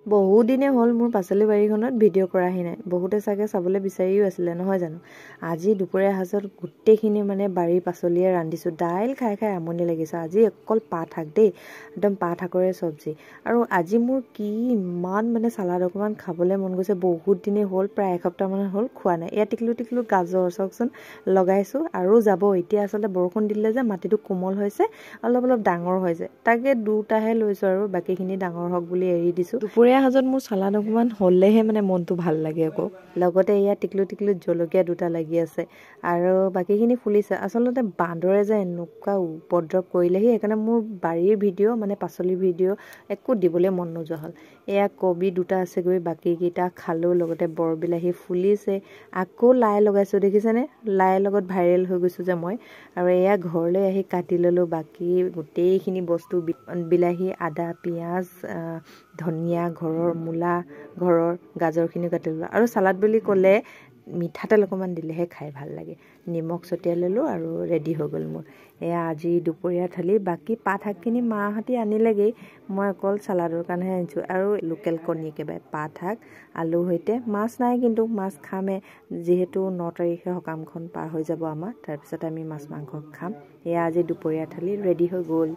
বহু দিনে হ'ল মোৰ পাচলি বাৰীখনত ভিডিঅ' কৰাহি নাই। বহুতে চাগে চাবলৈ বিচাৰিও আছিলে নহয় জানো। আজি দুপৰীয়া সাজত গোটেইখিনি মানে বাৰীৰ পাচলিয়ে ৰান্ধিছোঁ। দাইল খাই খাই আমনি লাগিছে। আজি অকল পাত শাক দেই, একদম পাত শাকৰে চব্জি। আৰু আজি মোৰ কি ইমান মানে চালাড অকণমান খাবলৈ মন গৈছে। বহুত দিনে হ'ল, প্ৰায় এসপ্তাহমান হ'ল খোৱা নাই। এয়া টিকলু টিকলু গাজৰ চাওকচোন লগাইছোঁ আৰু যাব। এতিয়া আচলতে বৰষুণ দিলে যে মাটিটো কোমল হৈছে, অলপ অলপ ডাঙৰ হৈছে। তাকে দুটাহে লৈছোঁ আৰু বাকীখিনি ডাঙৰ হওক বুলি এৰি দিছোঁ। দুপৰীয়া সাজত মোৰ চালাড অকণমান হ'লেহে মানে মনটো ভাল লাগে আকৌ। লগতে এয়া টিকলু টিকলু জলকীয়া দুটা লাগি আছে আৰু বাকীখিনি ফুলিছে। আচলতে বান্দৰে যে এনেকুৱা উপদ্ৰৱ কৰিলেহি, সেইকাৰণে মোৰ বাৰীৰ ভিডিঅ' মানে পাচলিৰ ভিডিঅ' একো দিবলৈ মন নোযোৱা হ'ল। এয়া কবি দুটা আছেগৈ, বাকীকেইটা খালোঁ। লগতে বৰবিলাহী ফুলিছে। আকৌ লাই লগাইছোঁ, দেখিছেনে? লাইৰ লগত ভাইৰেল হৈ গৈছোঁ যে মই। আৰু এয়া ঘৰলৈ আহি কাটি ল'লোঁ বাকী গোটেইখিনি বস্তু, বিলাহী, আদা, পিঁয়াজ, ধনিয়া, ঘৰৰ মূলা, ঘৰৰ গাজৰখিনি কাটি ল'লোঁ। আৰু চালাড বুলি ক'লে মিঠাতেল অকণমান দিলেহে খাই ভাল লাগে। নিমখ ছটিয়াই ল'লোঁ আৰু ৰেডি হৈ গ'ল মোৰ। এয়া আজি দুপৰীয়া থালি। বাকী পাত শাকখিনি মাহঁতে আনিলেগৈ, মই অকল চালাডৰ কাৰণেহে আনিছোঁ। আৰু লোকেল কণী একেবাৰে, পাত শাক আলুৰ সৈতে। মাছ নাই, কিন্তু মাছ খামহে, যিহেতু 9 তাৰিখে সকামখন পাৰ হৈ যাব আমাৰ। তাৰপিছত আমি মাছ মাংস খাম। এয়া আজি দুপৰীয়া থালি ৰেডি হৈ গ'ল।